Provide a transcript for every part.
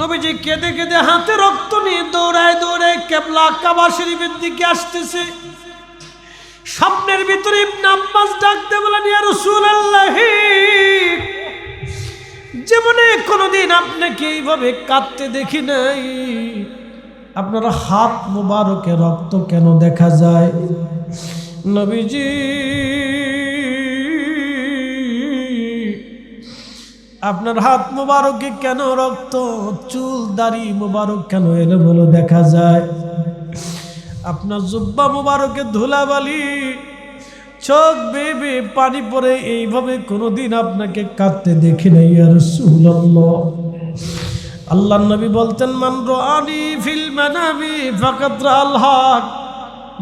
নবীজি কেঁদে কেঁদে হাতে রক্ত নিয়ে দৌড়ায় দৌড়ায় কিবলা কাবা শরীফের দিকে আসতেছে। স্বপ্নের ভিতরে ইবনে আব্বাস ডাকতে বলেন, ইয়া রাসূলুল্লাহ, জীবনে কোনোদিন আপনাকে এইভাবে কাঁদতে দেখি নাই, আপনার হাত মুবারকে রক্ত কেন দেখা যায়? নবীজি আপনার হাত মুবারকে কেন রক্ত, চুল দাড়ি মুবারক কেন এলোমেলো দেখা যায়? আপনার জুব্বা মুবারকে ধুলাবালি, চোখ বেয়ে বেয়ে পানি পড়ে, এইভাবে কোনোদিন আপনাকে কাঁদতে দেখি নাই ইয়া রাসূলুল্লাহ। আল্লাহর নবী বলতেন, মান রাআনি ফিল মানামি ফাকাদ রাআল হক,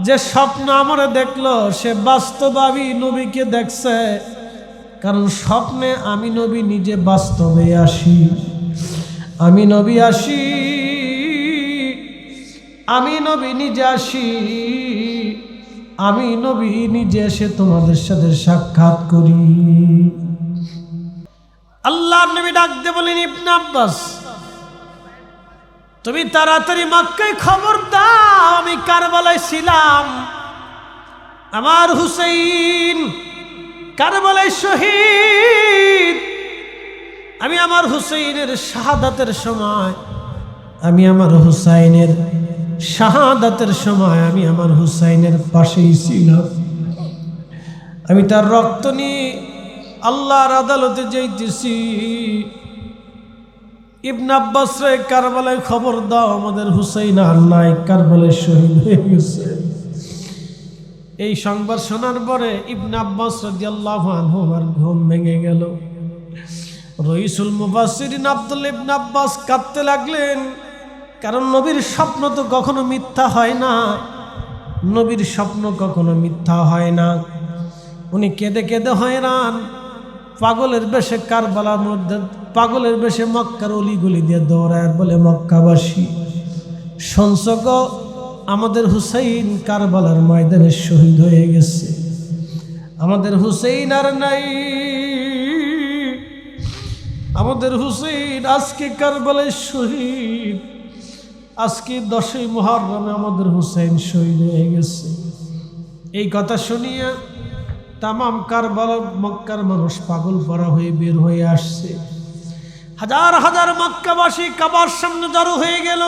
যে স্বপ্ন আমারে দেখলো সে বাস্তব আমি নবীকে দেখছে। কারণ স্বপ্নে আমি নবী নিজে বাস্তবে আসি, আমি নবী আসি, আমি নবী নিজে আসি, আমি নবী নিজে এসে তোমাদের সাথে সাক্ষাৎ করি। আল্লাহর নবী ডাকতে বলেন, ইবনে আব্বাস, তুমি তাড়াতাড়ি মক্কায় খবর দাও, আমি কারবালায় ছিলাম, আমার হুসাইন কারবালায় শহীদ। আমি আমার হুসাইনের শাহাদাতের সময়, আমি আমার হুসাইনের শাহাদাতের সময় আমি আমার হুসাইনের পাশেই ছিলাম। আমি তার রক্ত নিয়ে আল্লাহর আদালতে যাইতেছি। ইবনে আব্বাস রে, কারবালায় খবর দাও, আমাদের হুসাইন আর নাই, কারবালায় শহীদ হয়ে গেছে। এই সংবাদ শোনার পরে ইবনে আব্বাস রাদিয়াল্লাহু আনহু আর ঘুম ভেঙে গেল। রইসুল মুফাসসিরিন আব্দুল্লাহ ইবনে আব্বাস কাঁদতে লাগলেন, কারণ নবীর স্বপ্ন তো কখনো মিথ্যা হয় না, নবীর স্বপ্ন কখনো মিথ্যা হয় না। উনি কেঁদে কেঁদে হয়রান, পাগলের বেশে কারবালার মধ্যে, পাগলের বেশে মক্কার অলিগলি দিয়ে দৌড়ায়, বলে, মক্কাবাসী শুনছ গো, আমাদের হুসাইন কারবালার ময়দানে শহীদ হয়ে গেছে, আমাদের হুসাইন আর নাই, আমাদের হুসাইন আজকে কারবালায় শহীদ, আজকে 10ই মুহররমে আমাদের হুসাইন শহীদ হয়ে গেছে। এই কথা শুনিয়া তামাম কারবালা মক্কার মানুষ পাগল পরা হয়ে বের হয়ে আসছে। হাজার হাজার মক্কাবাসী কাবার সামনে জড়ো হয়ে গেল।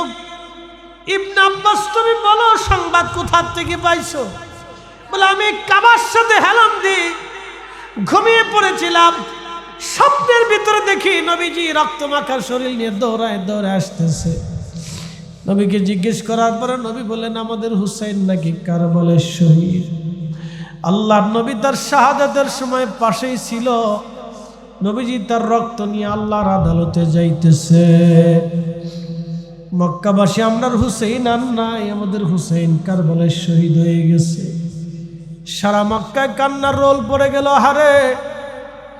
ইবনে আব্বাস, তুমি বলো সংবাদ কোথা থেকে পাইছো? বলে, আমি কাবার সাথে হেলাম দিয়ে ঘুমিয়ে পড়েছিলাম, স্বপ্নের ভিতরে দেখি নবীজি রক্তমাখার শরীর নিয়ে দৌড়ায় দৌড়ায় আসতেছে। নবীকে জিজ্ঞেস করার পরে নবী বললেন, আমাদের হুসাইন নাকি কারবালায় শহীদ। আল্লাহর নবী তার শাহাদাতের সময় পাশেই ছিল। নবীজি তার রক্ত নিয়ে আল্লাহর আদালতে যাইতেছে। মক্কাবাসী, আমরার হুসাইন আর নাই, আমাদের হুসাইন কারবালায় শহীদ হয়ে গেছে। সারা মক্কায় কান্নার রোল পড়ে গেল। হারে,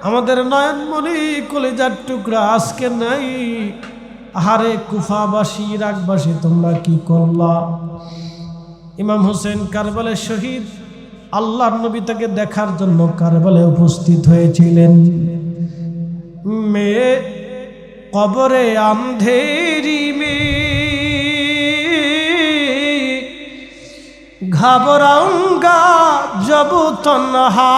আমাদের নয়নমণি কলিজার টুকরা আজকে নাই। হারে কুফাবাসী, ইরাকবাসী, তোমরা কি করলা? ইমাম হোসেন কারবালায় শহীদ। আল্লাহর নবী তাকে দেখার জন্য কারবালায় উপস্থিত হয়েছিলেন। মে কবরে আন্ধেরি মে ঘাবরাউঙ্গা জব তন্হা,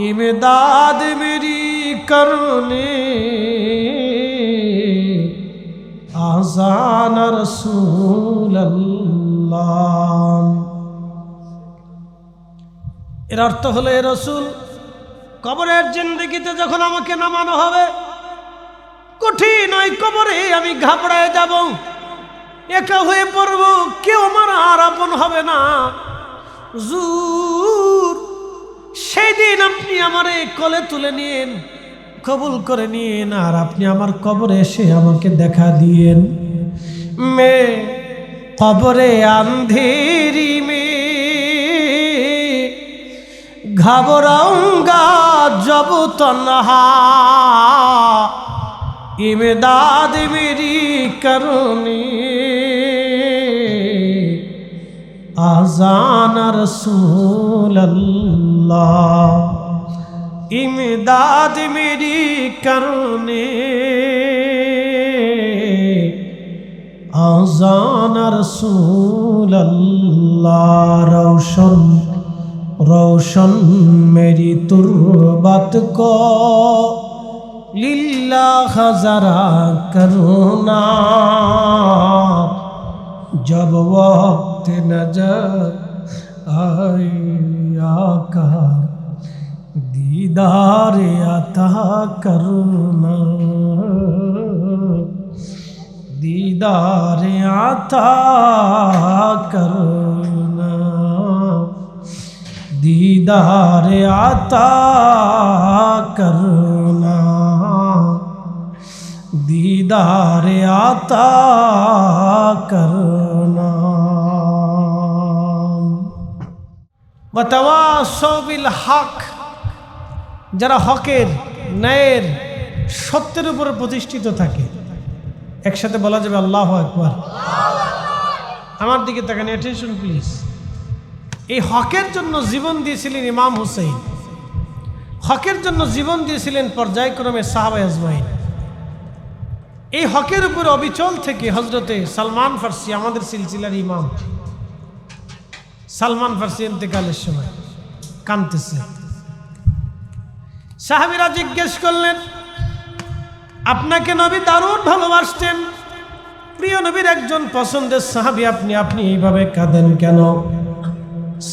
ইমদাদ মেরি করনে আজান রাসূলুল্লাহ। এর অর্থ হলো, এ রাসূল, কবরের জিন্দেগিতে যখন আমাকে নামানো হবে, কঠিন ওই কবরে আমি ঘাবড়ায় যাব, একা হয়ে পড়ব, কেউ আমার আর আপন হবে না। হুজুর, সেই দিন আপনি আমারে কোলে তুলে নিন, কবুল করে নিন, আর আপনি আমার কবরে এসে আমাকে দেখা দিয়েন। মে কবরে আন্ধেরি মে ঘাবরাউঙ্গা জব তন্হা, ইমদাদ মেরি করনি আজান রাসূলুল্লাহ, ইমদাদ মেরি করনি जाना रसूल अल्लाह रोशन रोशन मेरी तुर्बत को लिल्लाह जरा करना जब वक्त नजर आए आका दीदार अता करना दीदार अता करना दीदार अता करना दीदार अता करना वतवासौ बिल हक যারা হকের ন্যায়ের সত্যের উপর প্রতিষ্ঠিত থাকে একসাথে বলা যাবে আল্লাহু আকবার। আমার দিকে তাকান, অ্যাটেনশন প্লিজ। এই হকের জন্য জীবন দিয়েছিলেন ইমাম হুসাইন, হকের জন্য জীবন দিয়েছিলেন পর্যায়ক্রমে সাহাবায়ে আজমাইন। এই হকের উপর অবিচল থেকে হযরতে সালমান ফারসি, আমাদের সিলসিলার ইমাম সালমান ফারসি ইন্তেকালের সময় কাঁদতেছে। সাহাবীরা জিজ্ঞেস করলেন, আপনাকে নবী দারুণ ভালোবাসতেন, প্রিয় নবীর একজন পছন্দের সাহাবী আপনি, আপনি এইভাবে কাঁদেন কেন?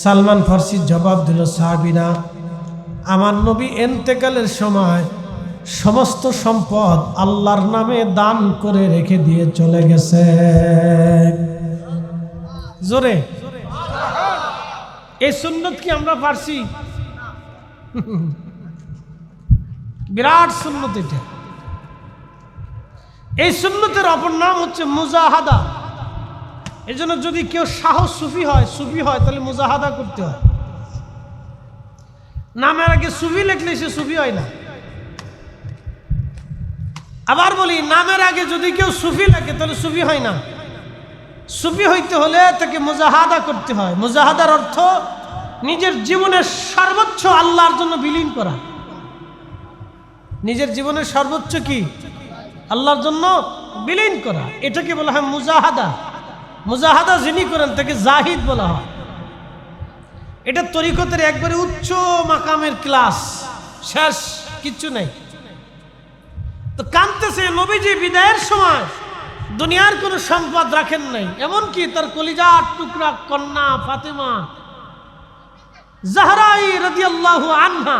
সালমান ফারসি জবাব দিল, সাহাবীরা আমার নবী ইন্তেকালের সময় সমস্ত সম্পদ আল্লাহর নামে দান করে রেখে দিয়ে চলে গেছে। জোরে এই সুন্নত কি আমরা পারছি? বিরাট সুন্নত এটা। এই সুন্নতের অপর নাম হচ্ছে মুজাহাদা। এই জন্য যদি কেউ সাহস সুফি হয় তাহলে মুজাহাদা করতে হয়। নামের আগে সুফি লিখলে সে সুফি হয় না। আবার বলি, নামের আগে যদি কেউ সুফি লেখে তাহলে সুফি হয় না। সুফি হইতে হলে তাকে মুজাহাদা করতে হয়। মুজাহাদার অর্থ নিজের জীবনের সর্বোচ্চ আল্লাহর জন্য বিলীন করা। নিজের জীবনের সর্বোচ্চ কি? আল্লাহর জন্য বিলীন করা। এটাকে বলা হয় মুজাহাদা। মুজাহাদা যিনি করেন তাকে জাহিদ বলা হয়। এটা তরিকতের একবারে উচ্চ মাকামের ক্লাস, শেষ কিচ্ছু নেই। তো কাঁদতেছে, নবীজি বিদায়ের সময় দুনিয়ার কোনো সম্পদ রাখেন নাই, এমনকি তার কলিজার টুকরা কন্যা ফাতেমা জাহরাই রাদিয়াল্লাহু আনহা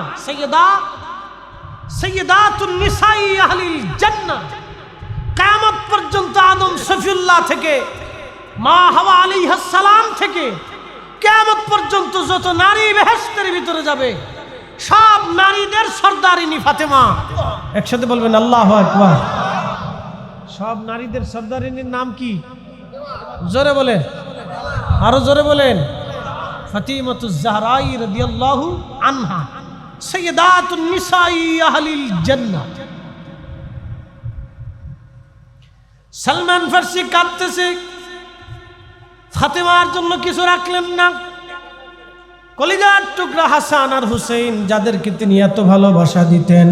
সাইয়্যিদাতুন নিসাই আহলিল জান্নাহ, কিয়ামত পর্যন্ত আদম সফিউল্লাহ থেকে মা হাওয়া আলাইহিস সালাম থেকে কিয়ামত পর্যন্ত যত নারী বেহেশতের ভিতরে যাবে সব নারীদের সর্দারিনী ফাতেমা। একসাথে বলবেন আল্লাহু আকবার। সব নারীদের সর্দারিনীর নাম কি? জোরে বলেন, আরো জোরে বলেন। ফাতিমাতুজ জাহরাই রাদিয়াল্লাহু আনহা সাইয়্যিদাতুন নিসাই আহলিল জান্নাহ। সালমান ফারসি কাঁদতেছে, ফাতেমার জন্য কিছু রাখলেন না। কলিজার টুকরা হাসান আর হুসেইন, যাদেরকে তিনি এত ভালোবাসা দিতেন,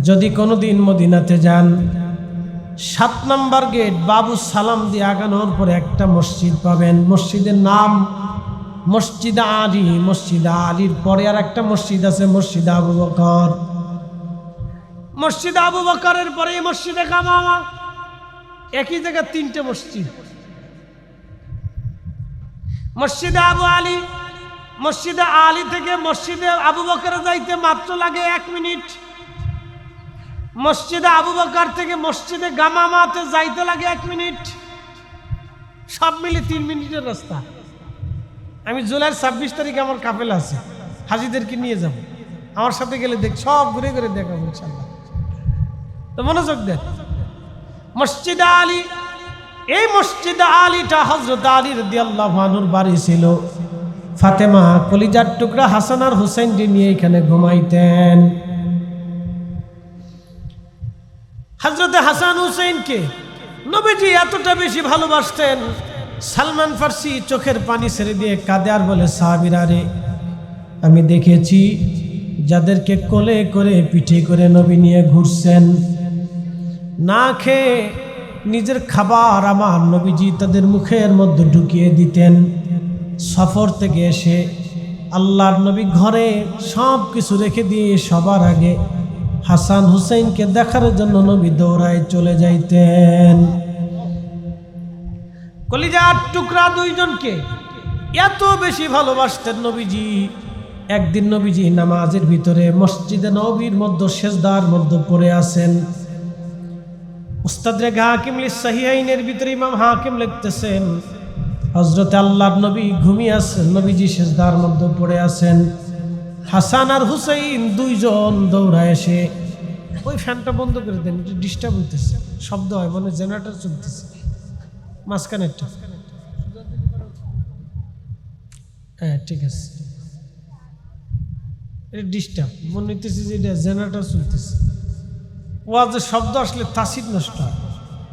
যদি কোনোদিন মদিনাতে যান 7 নম্বর গেট বাবু সালাম দিয়ে আগানোর পরে একটা মসজিদ পাবেন। মসজিদের নাম মসজিদ আলী। মসজিদ আলীর পরে আর একটা মসজিদ আছে, মসজিদ আবু বকর। মসজিদ আবু বকরের পরে মসজিদে কামামা। একই জায়গায় 3টে মসজিদ। মসজিদে আবু আলী, মসজিদে আলী থেকে মসজিদে আবু বকরে যাইতে মাত্র লাগে 1 মিনিট। মসজিদে আবু বকর থেকে মসজিদে গামামাতে যাইতে লাগে 1 মিনিট। সব মিলে 3 মিনিটের রাস্তা। আমি জুলাইয়ের 26 তারিখে আমার কাফেলা আছে, হাজিদেরকে নিয়ে যাব। আমার সাথে গেলে দেখ, সব ঘুরে ঘুরে দেখাবো ইনশাআল্লাহ। তো মনোযোগ দেন। মসজিদ আলী, এই মসজিদ আলীটা হযরত আলী রাদিয়াল্লাহু আনহুর বাড়ি ছিল। ফাতেমা কলিজার টুকরা হাসান আর হুসাইনকে নিয়ে এখানে ঘুমাইতেন। হযরত হাসান হুসাইনকে নবীজি এতটা বেশি ভালোবাসতেন, সালমান ফারসি চোখের পানি ছেড়ে দিয়ে কাঁদে আর বলে, সাহাবীরা রে, আমি দেখেছি যাদেরকে কোলে করে পিঠে করে নবী নিয়ে ঘুরছেন, না খেয়ে নিজের খাবার আমার নবীজি তাদের মুখের মধ্যে ঢুকিয়ে দিতেন। সফর থেকে এসে আল্লাহর নবী ঘরে সব কিছু রেখে দিয়ে সবার আগে হাসান হুসাইনকে দেখার জন্য নবী দৌড়ায় চলে যাইতেন। কলিজার টুকরা দুইজনকে এত বেশি ভালোবাসতেন নবীজি। একদিন নবীজি নামাজের ভিতরে মসজিদে নববীর মধ্যে সেজদার মধ্যে পড়ে আছেন। মুস্তাদরাক হাকিম লিস-সাহিহাইনের ভিতরে ইমাম হাকিম লিখতেছেন হযরত আল্লাহর নবী ঘুমিয়ে আছেন, নবীজি সেজদার মধ্যে পড়ে আছেন। হাসান আর হুসাইন দুইজন দৌড়ায় এসে, ওই ফ্যানটা বন্ধ করে দেন, একটু ডিস্টার্ব হইতেছে, শব্দ হয়, মানে জেনারেটর চলতেছে মাঝখানে একটা। হ্যাঁ ঠিক আছে, এটা ডিস্টার্ব মনে হইতেছে যে এটা জেনারেটর চলতেছে। ওয়াজের শব্দ আসলে তাসির নষ্ট হয়।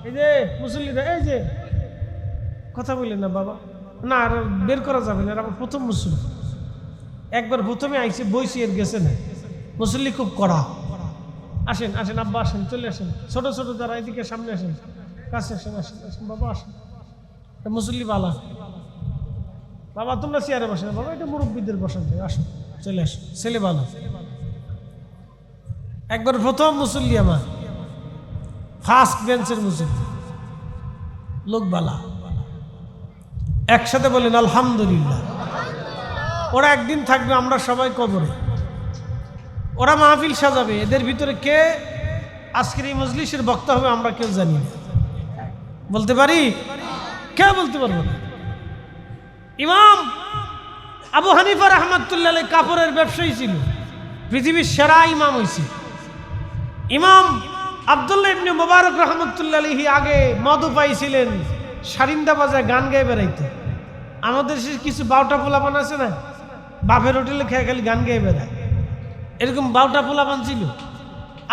এই যে মুসল্লিরা, এই যে কথা বললেন না বাবা, না আর বের করা যাবে না, আমার প্রথম মুসল্লি, একবার প্রথমে আইসে বইসি এর গেছে না, মুসল্লি খুব কড়া। আসেন আসেন আব্বা আসেন, চলে আসেন, ছোট ছোট যারা এদিকে সামনে আসেন, কাছে আসেন, আসেন আসেন বাবা আসেন। মুসল্লি বালা, বাবা তোমরা চেয়ারে বসে না বাবা, এটা মুরব্বীদের বসান, আসো চলে আসো, ছেলে বালা। একবার প্রথম মুসল্লি আমার, ফার্স্ট বেঞ্চের মুসল্লি, লোক বালা, একসাথে বলেন আলহামদুলিল্লাহ। ওরা একদিন থাকবে, আমরা সবাই কবরে, ওরা মাহফিল সাজাবে, এদের ভিতরে কে আজকের এই মজলিসের বক্তা হবে আমরা কেউ জানি না, বলতে পারি? কে বলতে পারবো না। ইমাম আবু হানিফা রাহমাতুল্লাহ আলাইহি কাপড়ের ব্যবসায়ী ছিল, পৃথিবীর সেরা ইমাম হয়েছে। ইমাম আব্দুল্লাহ ইবনে মুবারক রাহমাতুল্লাহ আলাইহি আগে মদ পাইছিলেন, সারিন্দা বাজায় গান গায়ে বেড়াইতে। আমাদের সে কিছু বাউটা পোলাপান আছে না, বাপের হোটেলে খেয়ে খালি গান গায়ে বেড়ায়, এরকম বাউটা পোলাপান ছিল।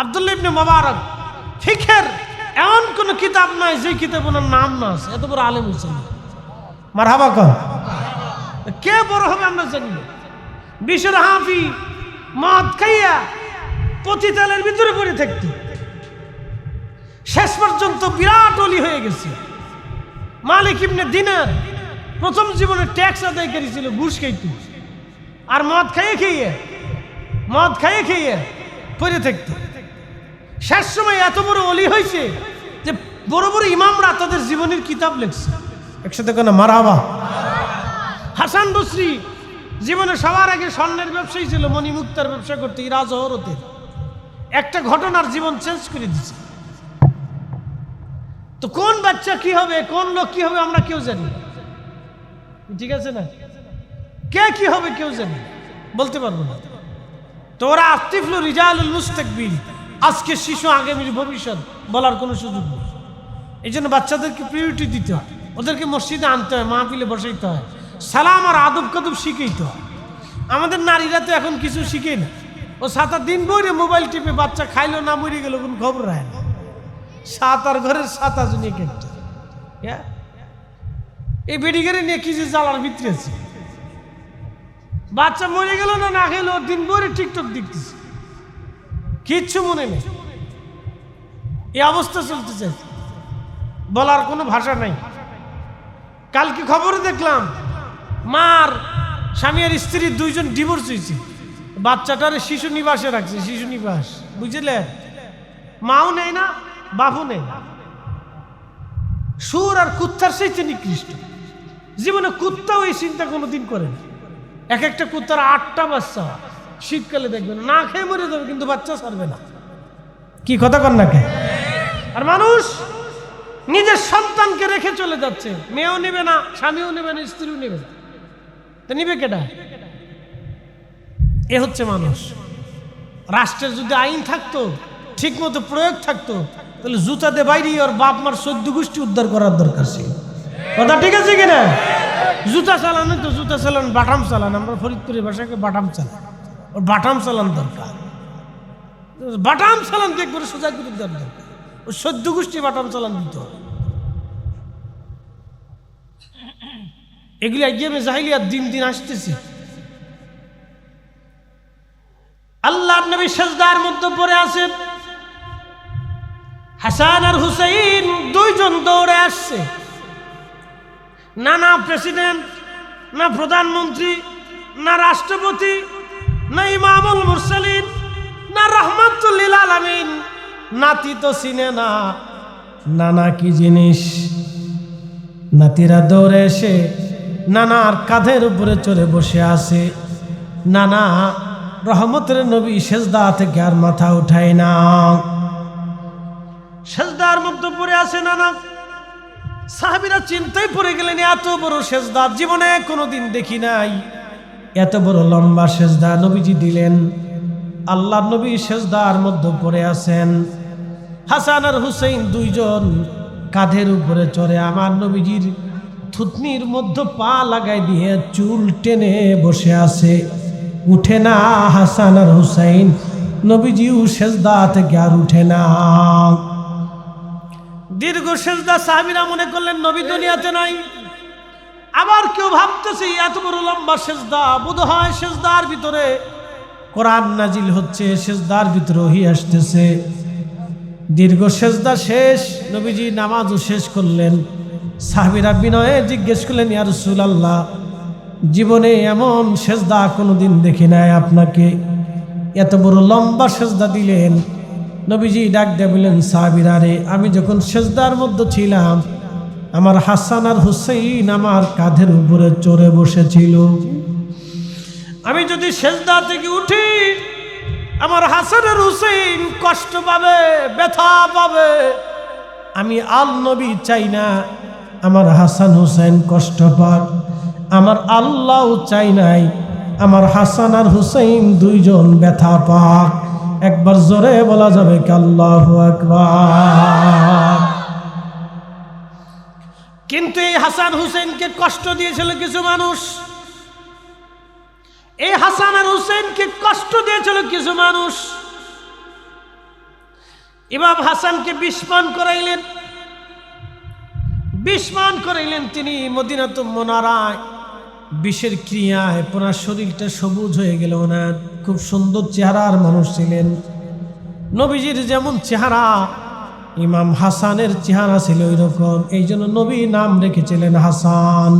আব্দুল্লাহ ইবনে মুবারক ফিকহের এমন কোন কিতাব নাই যে কিতাব ওনার নাম না আছে, এত বড় আলেম হয়েছেন। মারহাবা কর, কে বড় হবে আমরা জানি না। বিশের হাফি মদ খাইয়া পতিতালের ভিতরে পড়ে থাকত, শেষ পর্যন্ত বিরাট অলি হয়ে গেছে। মালিক ইবনে দিনার প্রথম জীবনে ট্যাক্স আদায়কারী ছিল, ঘুষ খাইত, আর মদ খাইয়ে খেয়ে পড়ে থাকত। শেষ সময় এত বড় অলি হয়েছে যে বড় বড় ইমামরা তাদের জীবনের কিতাব লিখছে। একসাথে কেন মারহাবা। হাসান বসরি জীবনে সবার আগে স্বর্ণের ব্যবসায়ী ছিল, মণিমুক্তার ব্যবসা করতে ইরা জহরতে। একটা ঘটনার জীবন চেঞ্জ করে দিচ্ছে। তো কোন বাচ্চা কি হবে, কোন লোক কি হবে আমরা কেউ জানি, ঠিক আছে না? কে কি হবে কেউ জানি, বলতে পারবো না। তো ওরা আতিফুল রিজালুল মুস্তাকবিল, আজকে শিশু আগামীর ভবিষ্যৎ, বলার কোনো সুযোগ নেই। এই জন্য বাচ্চাদেরকে প্রিয়রিটি দিতে হয়, ওদেরকে মসজিদে আনতে হয়, মাহফিলে বসাইতে হয়, সালাম আর আদব কাদব শিখাইতে হয়। আমাদের নারীরা তো এখন কিছু শিখে না, ও 7 দিন বইরে মোবাইল টিপে, বাচ্চা খাইলো না মরে গেল কোন খবর রায় না। 7 ঘরের 7 জন এক একটা, এই বেডিগারে নিয়ে কি যে জ্বালার ভিতরে আছে। বাচ্চা মরে গেল না, না খেলো, দিন বইরে টিকটক দেখতেছে, কিচ্ছু মনে নেই। এই অবস্থা চলতে চাই, বলার কোনো ভাষা নাই। কালকে খবরে দেখলাম মার স্বামী আর স্ত্রীর 2 জন ডিভোর্স হয়েছে, বাচ্চাটারে শিশু নিবাসে রাখছে, শিশু নিবাস, বুঝলেন? মাও নেই না, বাপও নেই না। সুর আর কুত্তার চাইতে নিকৃষ্ট। জীবনে কুত্তাও এই চিন্তা কোনোদিন করে না। এক একটা কুত্তার 8টা বাচ্চা, শীতকালে দেখবেন না খেয়ে মরে যাবে, কিন্তু বাচ্চা ছাড়বে না। কি কথা কন না কে? আর মানুষ নিজের সন্তানকে রেখে চলে যাচ্ছে, মেয়েও নেবে না, স্বামীও নেবে না, স্ত্রীও নেবে না, তা নিবে কেটা? এ হচ্ছে মানুষ। রাষ্ট্রের যদি আইন থাকতো, ঠিক মতো প্রয়োগ থাকতো, তাহলে জুতাতে বাইরে ওর বাপ মার 14 গোষ্ঠী উদ্ধার করার দরকার ছিল। কথা ঠিক আছে কিনা? জুতা চালানো তো জুতা চালান, বাটাম চালান, আমরা ফরিদপুরের ভাষাকে বাটাম চালান, ওর বাটাম চালান দরকার। বাটাম চালান তো একবারে সোজা করে দেওয়ার দরকার, ওর 14 গোষ্ঠী বাটাম চালান দিত। এগুলি আইয়ামে জাহিলিয়াত দিন দিন আসতেছে। আল্লাহর নবী সিজদার মধ্যে পড়ে আছেন, হাসান আর হুসাইন দুইজন দৌড়ে আসছে। না প্রেসিডেন্ট, না প্রধানমন্ত্রী, না রাষ্ট্রপতি, না ইমামুল মুরসালিন, না রাহমাতুল লিল আলামিন, নাতি তো চিনে না নানা কি জিনিস। নাতিরা দৌড়ে এসে নানার কাঁধের উপরে চড়ে বসে আছে। নানা রহমতের নবী সেজদা থেকে আর মাথা উঠায় না, সেজদার মধ্যে পড়ে আছে নানা। সাহাবীরা চিন্তায় পড়ে গেলেন, এত বড় সেজদা জীবনে কোনোদিন দেখি নাই, এত বড় লম্বা সেজদা নবীজি দিলেন। আল্লাহর নবী সেজদার মধ্যে পড়ে আছেন। হাসান আর হুসাইন দুইজন কাঁধের উপরে চড়ে আমার নবীজির থুতনির মধ্যে পা লাগাই দিয়ে চুল টেনে বসে আছে, উঠে না হাসান আর হুসাইন। নবীজিও সেজদা থেকে আর উঠে না। দীর্ঘ সেজদা। সাহাবীরা মনে করলেন নবী দুনিয়াতে নাই। আবার কেউ ভাবতেছে এত বড় লম্বা সেজদা, বোধহয় সেজদার ভিতরে কোরআন নাজিল হচ্ছে, সেজদার ভিতরে ওহী আসতেছে। দীর্ঘ সেজদা শেষ, নবীজি নামাজও শেষ করলেন। সাহাবীরা বিনয়ে জিজ্ঞেস করলেন, ইয়া রাসূলুল্লাহ, জীবনে এমন সেজদা কোনোদিন দেখি নাই, আপনাকে এত বড় লম্বা সেজদা দিলেন। নবীজি ডাক দিয়ে বললেন, সাহাবীরা রে, আমি যখন সেজদার মধ্যে ছিলাম আমার হাসান আর হুসাইন আমার কাঁধের উপরে চড়ে বসেছিল। আমি যদি সেজদা থেকে উঠি আমার হাসান আর হুসাইন কষ্ট পাবে, ব্যথা পাবে। আমি আল নবী চাই না আমার হাসান হুসাইন কষ্ট পাক, আমার আল্লাহও চাই নাই আমার হাসান আর হুসাইন দুইজন ব্যথা পাক। একবার জোরে বলা যাবে কি আল্লাহু আকবার। কিন্তু এই হাসান হুসাইনকে কষ্ট দিয়েছিল কিছু মানুষ, এই হাসান আর হুসাইনকে কষ্ট দিয়েছিল কিছু মানুষ। ইমাম হাসানকে বিস্মান করাইলেন, বিস্মান করাইলেন। তিনি মদিনাতুল মুনাওয়ারায় বিষের ক্রিয়ায় পুরা শরীরটা সবুজ হয়ে গেল। ওনার খুব সুন্দর চেহারার মানুষ ছিলেন। নবীজির যেমন চেহারা ইমাম হাসানের চেহারা ছিল ওই রকম, এই জন্য নবী নাম রেখেছিলেন হাসান।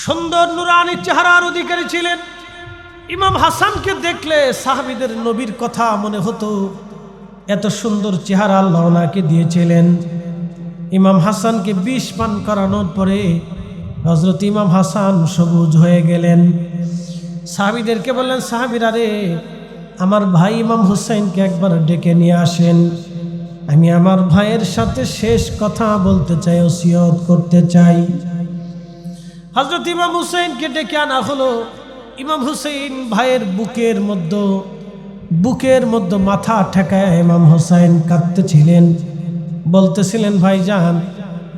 সুন্দর নুরানি চেহারার অধিকারী ছিলেন। ইমাম হাসানকে দেখলে সাহাবীদের নবীর কথা মনে হতো, এত সুন্দর চেহারা আল্লাহ ওনাকে দিয়েছিলেন। ইমাম হাসানকে বিষ পান করানোর পরে হযরত ইমাম হাসান সবুজ হয়ে গেলেন। সাহাবীদেরকে বললেন, সাহাবীরা রে, আমার ভাই ইমাম হুসাইনকে একবার ডেকে নিয়ে আসেন, আমি আমার ভাইয়ের সাথে শেষ কথা বলতে চাই, ওসিয়ত করতে চাই। হযরত ইমাম হুসাইনকে ডেকে আনা হলো। ইমাম হুসাইন ভাইয়ের বুকের মধ্যে মাথা ঠেকায় ইমাম হুসাইন কাঁদতেছিলেন, বলতেছিলেন, ভাইজান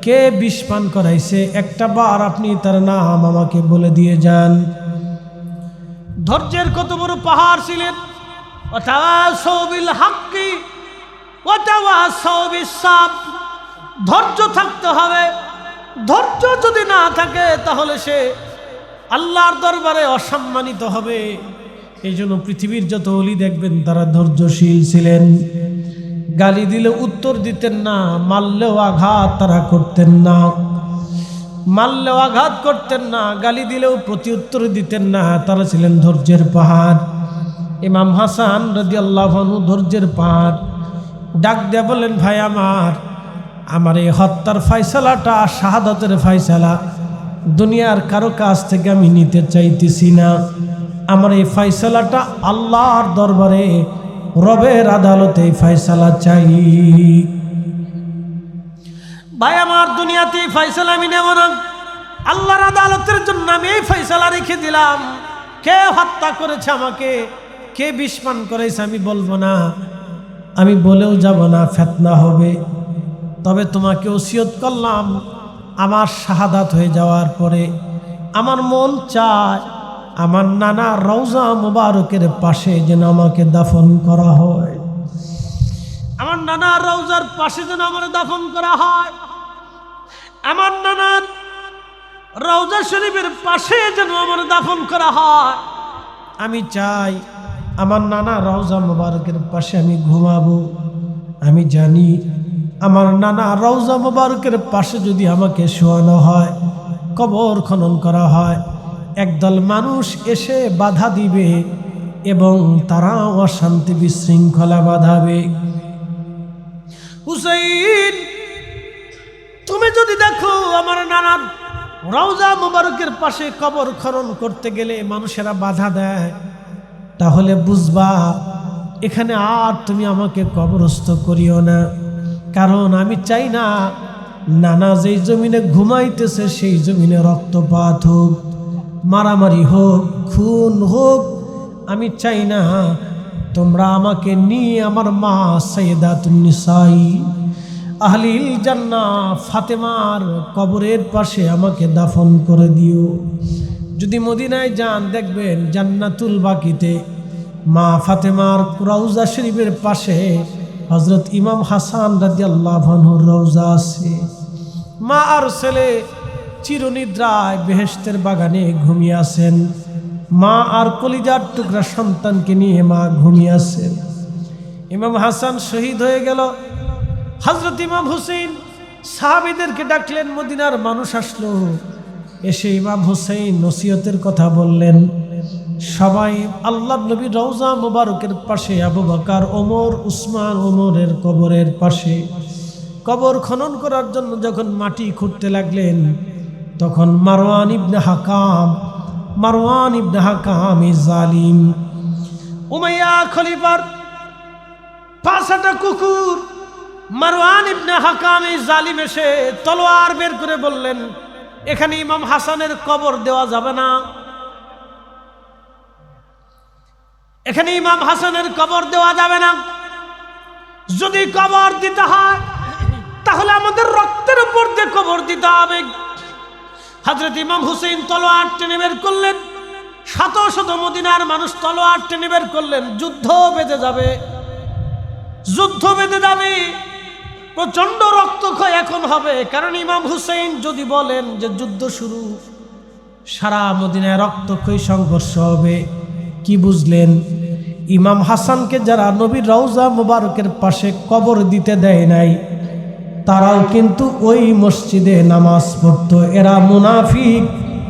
কে বিষ পান করাইছে, একটা বার আপনি তার নাম আমাকে বলে দিয়ে যান। ধৈর্যের কত বড় পাহাড় ছিলেন। ওয়াতাওয়াসাউ বিল হাক্কি ওয়াতাওয়াসাউ বিস সাবর। ধৈর্য থাকতে হবে। ধৈর্য যদি না থাকে তাহলে সে আল্লাহর দরবারে অসম্মানিত হবে। এই জন্য পৃথিবীর যত ওলি দেখবেন তারা ধৈর্যশীল ছিলেন। গালি দিলে উত্তর দিতেন না, মারলেও আঘাত তারা করতেন না, মারলেও আঘাত করতেন না, গালি দিলেও প্রতিউত্তর দিতেন না। তারা ছিলেন ধৈর্যের পাহাড়। ইমাম হাসান রাদিয়াল্লাহু আনহু ধৈর্যের পাহাড়। ডাক দিয়ে বলেন, ভাই আমার এই হত্যার ফয়সালাটা, শাহাদাতের ফয়সালা দুনিয়ার কারো কাছ থেকে আমি নিতে চাইতেছি না। আমার এই ফয়সালাটা আল্লাহর দরবারে, রবের আদালতে ফয়সালা চাই। ভাই আমার, দুনিয়াতে ফয়সালা আমি নেব না, আল্লাহর আদালতের জন্য আমি এই ফয়সালা রেখে দিলাম। কে হত্যা করেছে আমাকে, কে বিষ পান করেছে আমি বলবো না, আমি বলেও যাব না, ফিতনা হবে। তবে তোমাকে ওসিয়ত করলাম, আমার শাহাদাত হয়ে যাওয়ার পরে আমার মন চায় আমার নানা রওজা মুবারকের পাশে যেন আমাকে দাফন করা হয়। আমার নানা রওজার পাশে যেন আমার দাফন করা হয়। আমার নানার রওজা শরীফের পাশে যেন আমার দাফন করা হয়। আমি চাই আমার নানা রওজা মুবারকের পাশে আমি ঘুমাবো, আমি জানি আমার নানা রওজা মোবারকের পাশে যদি আমাকে শোয়ানো হয়, কবর খনন করা হয়, একদল মানুষ এসে বাধা দিবে এবং তারা অশান্তি বিশৃঙ্খলা বাঁধাবে। হুসাইন, তুমি যদি দেখো আমার নানার রওজা মোবারকের পাশে কবর খনন করতে গেলে মানুষেরা বাধা দেয়, তাহলে বুঝবা এখানে আর তুমি আমাকে কবরস্থ করিও না। কারণ আমি চাই না নানা যেই জমিনে ঘুমাইতেছে সেই জমিনে রক্তপাত হোক, মারামারি হোক, খুন হোক। আমি চাই না তোমরা আমাকে নিয়ে আমার মা সাইয়্যিদাতুন নিসাই আহলিল জান্নাহ ফাতেমার কবরের পাশে আমাকে দাফন করে দিও। যদি মদিনায় যান, দেখবেন জান্নাতুল বাকিতে মা ফাতেমার রওজা শরীফের পাশে হযরত ইমাম হাসান রাদিয়াল্লাহু আনহুর রওজা আছে। মা আর ছেলে চিরনিদ্রায় বেহেশতের বাগানে ঘুমিয়ে আছেন। মা আর কলিজার টুকরা সন্তানকে নিয়ে মা ঘুমিয়ে আছেন। ইমাম হাসান শহীদ হয়ে গেল। হযরত ইমাম হুসেইন সাহাবীদেরকে ডাকলেন, মদিনার মানুষ আসলো। এসে ইমাম হুসেইন নসিহতের কথা বললেন। সবাই আল্লাহর নবীর রওজা মোবারকের পাশে আবু বকর, ওমর, উসমান, ওমরের কবরের পাশে কবর খনন করার জন্য যখন মাটি খুঁড়তে লাগলেন, তখন মারওয়ান ইবনে হাকাম জালিম, উমাইয়া খলিফার পাঁচটা কুকুর মারওয়ান ইবনে হাকাম জালিম এসে তলোয়ার বের করে বললেন, এখানে ইমাম হাসানের কবর দেওয়া যাবে না, এখানে ইমাম হাসানের কবর দেওয়া যাবে না। যদি কবর দিতে হয় তাহলে আমাদের রক্তের উপর দিয়ে কবর দিতে হবে। হযরত ইমাম হুসেইন তলোয়ার টেনে বের করলেন। শত শত মদিনার মানুষ তলোয়ার টেনে বের করলেন। যুদ্ধ বেঁধে যাবে, যুদ্ধ বেঁধে যাবে, প্রচন্ড রক্তক্ষয় এখন হবে। কারণ ইমাম হুসেইন যদি বলেন যে যুদ্ধ শুরু, সারা মদিনায় রক্তক্ষয়ী সংঘর্ষ হবে। কি বুঝলেন? ইমাম হাসানকে যারা নবীর রওজা মোবারকের পাশে কবর দিতে দেয় নাই, তারাও কিন্তু ওই মসজিদে নামাজ পড়তো। এরা মুনাফিক।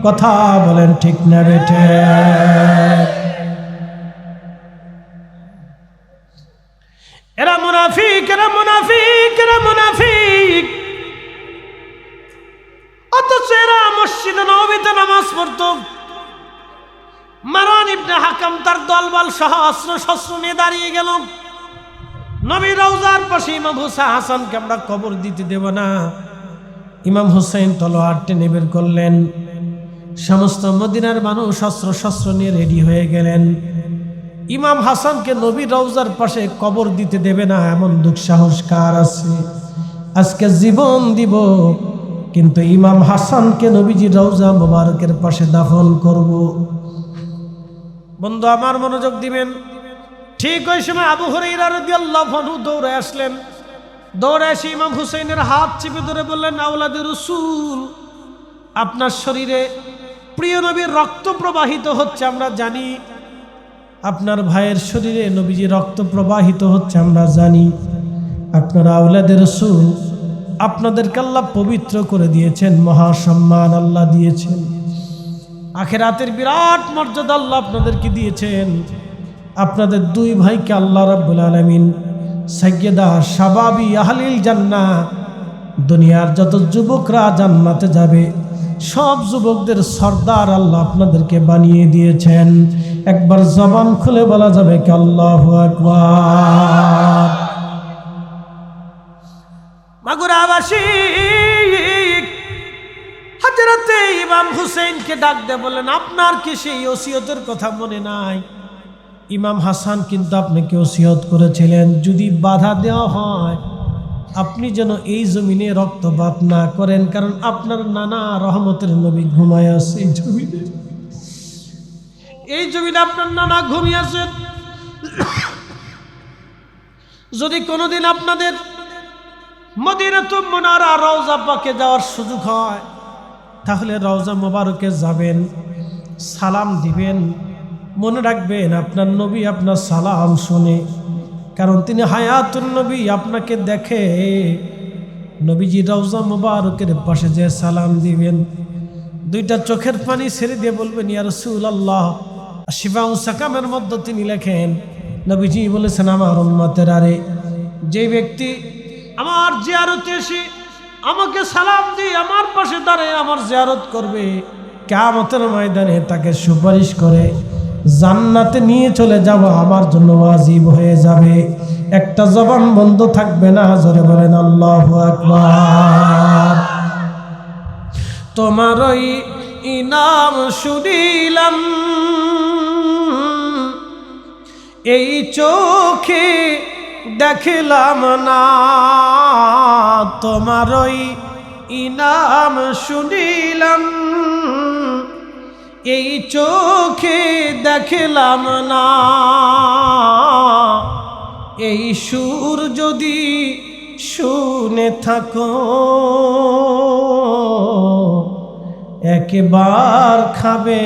কথা বলেন ঠিক না বেঠে? এরা মুনাফিক, এরা মুনাফিক, এরা মুনাফিক। অথচ এরা মসজিদে নববীতে নামাজ পড়তো। মারওয়ান ইবনে হাকাম তার দলবল সহ অস্ত্র শস্ত্র নিয়ে দাঁড়িয়ে গেল। নবীর রওজার পাশে ইমাম হাসানকে আমরা কবর দিতে দেব না। ইমাম হুসেইন তলোয়ার টেনে বের করলেন। সমস্ত মদিনার মানুষ অস্ত্র শস্ত্র নিয়ে রেডি হয়ে গেলেন। ইমাম হাসানকে নবীর রওজার পাশে কবর দিতে দেবে না এমন দুঃসাহস কার আছে? আজকে জীবন দিব, কিন্তু ইমাম হাসানকে নবীজির রওজা মোবারকের পাশে দাফন করব। বন্ধু আমার মনোযোগ দিবেন। ঠিক ওই সময় আবু হুরায়রা রাদিয়াল্লাহু আনহু দৌড়ে আসলেন। দৌড়ে এসে ইমাম হুসেইনের হাত চেপে ধরে বললেন, আওলাদে রাসূল, আপনার শরীরে প্রিয় নবীর রক্ত প্রবাহিত হচ্ছে, আমরা জানি। আপনার ভাইয়ের শরীরে নবীজির রক্ত প্রবাহিত হচ্ছে, আমরা জানি। আপনারা আওলাদে রাসূল, আপনাদেরকে আল্লাহ পবিত্র করে দিয়েছেন, মহাসম্মান আল্লাহ দিয়েছেন, আখিরাতের বিরাট মর্যাদা আল্লাহ আপনাদেরকে দিয়েছেন। আপনাদের দুই ভাইকে আল্লাহ রাব্বুল আলামিন সাইয়্যিদা শাবাবি আহলিল জান্নাহ, দুনিয়ার যত যুবকরা জান্নাতে যাবে সব যুবকদের সর্দার আল্লাহ আপনাদেরকে বানিয়ে দিয়েছেন। একবার জবান খুলে বলা যাবে কি আল্লাহু আকবার? মাগুরাবাসী হযরতে ইমাম হুসেইনকে ডাক দিয়ে বললেন, আপনার কি সেই ওসিয়তের কথা মনে নাই? ইমাম হাসান কিন্তু আপনাকে ওসিয়ত করেছিলেন, যদি বাধা দেওয়া হয় আপনি যেন এই জমিনে রক্তপাত না করেন, কারণ আপনার নানা রহমতের নবী ঘুমায় আছে এই জমিনে। এই জমিনে আপনার নানা ঘুমিয়ে আছেন। যদি কোনোদিন আপনাদের মদিনাতুল মুনাওয়ারা রওজা পাকে যাওয়ার সুযোগ হয়, তাহলে রওজা মোবারকে যাবেন, সালাম দিবেন। মনে রাখবেন আপনার নবী আপনার সালাম শোনে, কারণ তিনি হায়াতুন নবী, আপনাকে দেখে নবীজি রওজা মুবারকের পাশে যে সালাম দিবেন, দুইটা চোখের পানি ছেড়ে দিয়ে বলবেন ইয়া রাসূলুল্লাহ। শিফাউ সাকামের মধ্যে তিনি লেখেন, নবীজি বলেছেন আমার উম্মতের আরে যে ব্যক্তি আমার জিয়ারতে এসে আমাকে সালাম দিয়ে আমার পাশে দাঁড়িয়ে আমার জিয়ারত করবে, কিয়ামতের ময়দানে তাকে সুপারিশ করে জান্নাতে নিয়ে চলে যাওয়া আমার জন্য ওয়াজিব হয়ে যাবে। একটা জবান বন্ধ থাকবে না, জোরে বলেন আল্লাহু আকবার। তোমারই ইনাম শুনিলাম এই চোখে দেখলাম না, তোমারই ইনাম শুনিলাম এই চোখে দেখলাম না, এই সুর যদি শুনে থাকো একবার খাবে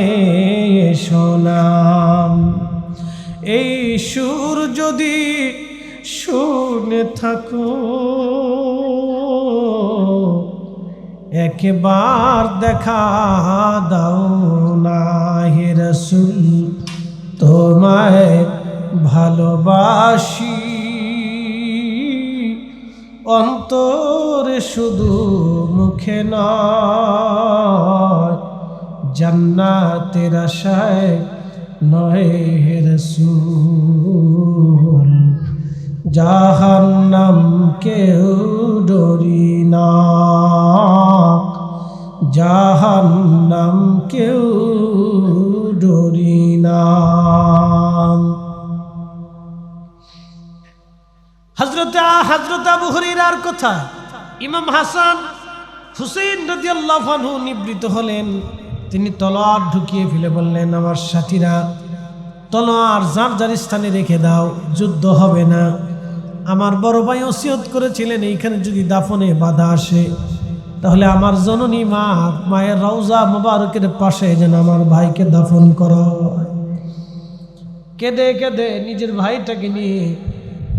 সোনাম, এই সুর যদি শুনে থাকো একবার দেখা দাও না। হে রাসূল তোমায় ভালোবাসি অন্তরে শুধু মুখে নয়, জান্নাতের আশায় নয় হে রাসূল, জাহান্নাম কেউ ডরি না, জাহান্নাম কেউ ডরি না। হযরত আবু হুরায়রার কথা, ইমাম হাসান হুসাইন রাদিয়াল্লাহু আনহু নিবৃত হলেন, তিনি তলোয়ার ঢুকিয়ে ফেলে বললেন আমার সাথীরা তলোয়ার যার যার স্থানে রেখে দাও, যুদ্ধ হবে না। আমার বড় ভাই ওসিয়ত করেছিলেন এইখানে যদি দাফনে বাধা আসে তাহলে আমার জননী মা মায়ের রওজা মুবারকের পাশে যেন আমার ভাইকে দাফন করা হয়। কেঁদে কেঁদে নিজের ভাইটাকে নিয়ে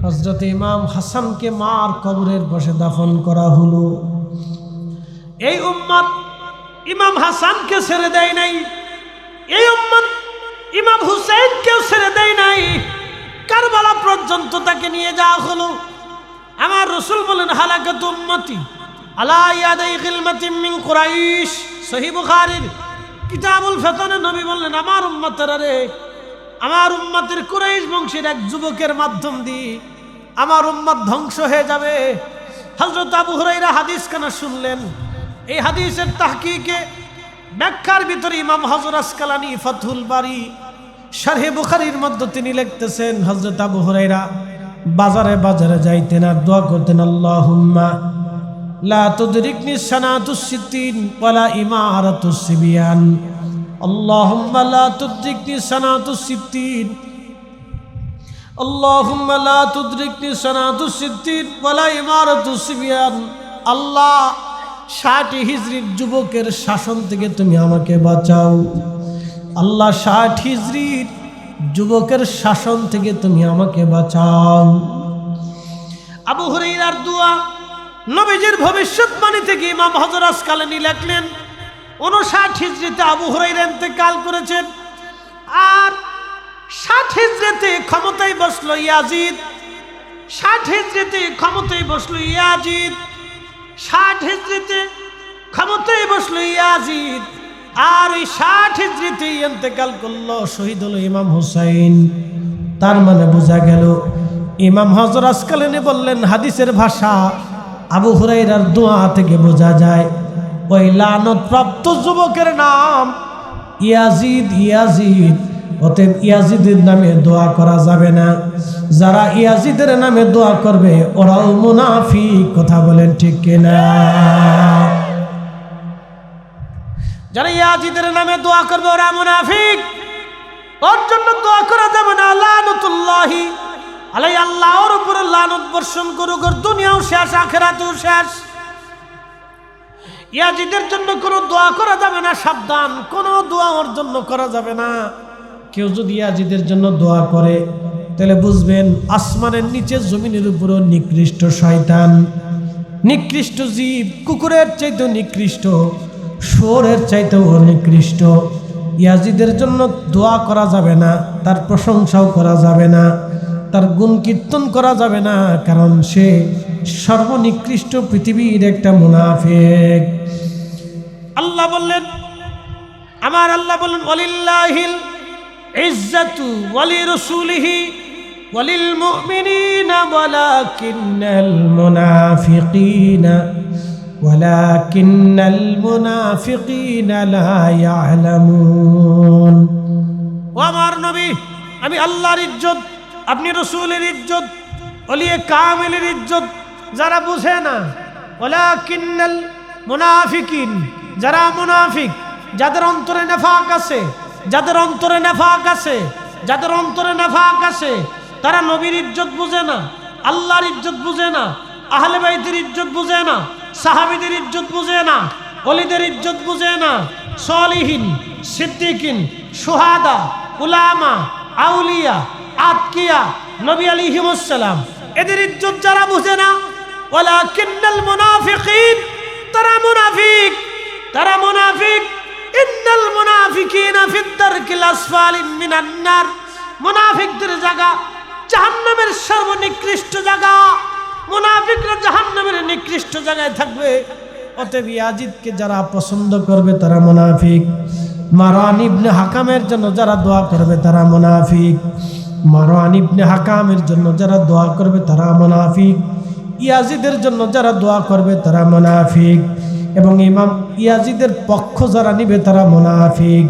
হযরত ইমাম হাসানকে মার কবরের পাশে দাফন করা হলো। এই উম্মত ইমাম হাসানকে ছেড়ে দেয় নাই, এই উম্মত ইমাম হুসাইনকেও ছেড়ে দেয় নাই, কারবালা পর্যন্ত তাকে নিয়ে যাওয়া হলো। আমার রাসূল বলেন হালাকাত উম্মতি আলা ইয়াদাই গিলমাতিন মিন কুরাইশ, সহিহ বুখারীর কিতাবুল ফিতানে নবী বললেন আমার উম্মতেরা রে, আমার উম্মতের কুরাইশ বংশের এক যুবকের মাধ্যম দিয়ে আমার উম্মত ধ্বংস হয়ে যাবে। হযরত আবু হুরায়রা হাদিস কানা শুনলেন, এই হাদিসের তাহকিকে ব্যাখ্যার ভিতরে ইমাম হযর আসকালানী ফাতহুল বারী শারহে বুখারীর মধ্যে তিনি লিখতেছেন হযরত আবু হুরায়রা বাজারে বাজারে যাইতেন আর দোয়া করতেন আল্লাহুম্মা লা তুদরিকনি সানাতুস সিদ্দিন ওয়ালা ইমারাতুস সিবিয়ান, আল্লাহুম্মা লা তুদরিকনি সানাতুস সিদ্দিন, আল্লাহুম্মা লা তুদরিকনি সানাতুস সিদ্দিন ওয়ালা ইমারাতুস সিবিয়ান। আল্লাহ 60 হিজরির যুবকের শাসন থেকে তুমি আমাকে বাঁচাও, আল্লাহ 60 হিজরির যুবকের শাসন থেকে তুমি আমাকে বাঁচাও। আবু হুরায়রার দোয়া নবীজির ভবিষ্যৎবাণী থেকে ইমাম হযর আসকালানী লিখলেন 59 হিজরিতে আবু হুরায়রা ইন্তেকাল করেছেন, আর 60 হিজরিতে ক্ষমতায় বসলো ইয়াজিদ, 60 হিজরিতে ক্ষমতায় বসলো ইয়াজিদ, 60 হিজরিতে ক্ষমতায় বসলো ইয়াজিদ, আর ওই 60 হিজরিতে ইন্তেকাল করলো, শহীদ হলো ইমাম হুসাইন। তার মানে বোঝা গেল ইমাম হযর আসকালানী বললেন হাদিসের ভাষা আবু হুরায়রার দোয়া থেকে বোঝা যায় ওই লানত প্রাপ্ত যুবকের নাম ইয়াজিদ। ইয়াজিদ অতএব ইয়াজিদের নামে দোয়া করা যাবে না, যারা ইয়াজিদের নামে দোয়া করবে ওরাও মুনাফিক। কথা বলেন ঠিক কিনা? যারা ইয়াজিদের নামে দোয়া করবে ওরা মুনাফিক, ওর জন্য দোয়া করা যাবে না। লানতুল্লাহি আলাই, আল্লাহর উপরে লানত বর্ষণ করুক, ওর দুনিয়াও শেষ আখিরাতেও শেষ। ইয়াজিদের জন্য কোনো দোয়া করা যাবে না, সাবধান, কোনো দোয়া ওর জন্য করা যাবে না। কেউ যদি ইয়াজিদের জন্য দোয়া করে তাহলে বুঝবেন আসমানের নিচে জমিনের উপরও নিকৃষ্ট শয়তান, নিকৃষ্ট জীব, কুকুরের চাইতেও নিকৃষ্ট, শুয়োরের চাইতেও নিকৃষ্ট। ইয়াজিদের জন্য দোয়া করা যাবে না, তার প্রশংসাও করা যাবে না, তার গুণ কীর্তন করা যাবে না, কারণ সে সর্বনিকৃষ্ট পৃথিবীর একটা মুনাফিক। আল্লাহ বললেন, আমার আল্লাহ বললেন, ওয়ালিল্লাহিল ইজ্জাতু ওয়ালি রাসূলিহি ওয়ালিল মুমিনিনা ওয়ালাকিন্নাল মুনাফিকিনা লা ইয়ালামুন। ও আমার নবী, আমি আল্লাহর ইজ্জত, আপনি রাসূলের ইজ্জত, ওলিয়ে কামিলের ইজ্জত যারা বুঝে না, ওয়ালাকিন্নাল মুনাফিকিন, যারা মুনাফিক, যাদের অন্তরে নেফাক আছে, যাদের অন্তরে নেফাক আছে, যাদের অন্তরে নেফাক আছে, তারা নবীর ইজ্জত বুঝে না, আল্লাহর ইজ্জত বুঝে না, আহলে বাইতের ইজ্জত বুঝে না, সাহাবীদের ইজ্জত বুঝে না, ওলিদের ইজ্জত বুঝে না, সলিহিন, সিদ্দিকিন, শুহাদা, উলামা, আউলিয়া, আতকিয়া, নবী আলাইহিমুস সালাম, এদের ইজ্জত যারা বুঝে না, ওয়ালাকিন্নাল মুনাফিকিন, তারা মুনাফিক, তারা মুনাফিক। ইন্নাল মুনাফিকিনা ফিদ দারকিল আসফালি মিনান নার, মুনাফিকদের জায়গা জাহান্নামের সর্বনিকৃষ্ট জায়গা, মুনাফিকরা জাহান্নামের নিকৃষ্ট জায়গায় থাকবে। অতএব ইয়াজিদকে যারা পছন্দ করবে তারা মুনাফিক, মারওয়ান ইবনে হাকামের জন্য যারা দোয়া করবে তারা মুনাফিক, মারওয়ান ইবনে হাকামের জন্য যারা দোয়া করবে তারা মুনাফিক, ইয়াজিদের জন্য যারা দোয়া করবে তারা মুনাফিক, এবং ইমাম ইয়াজিদের পক্ষ যারা নিবে তারা মুনাফিক,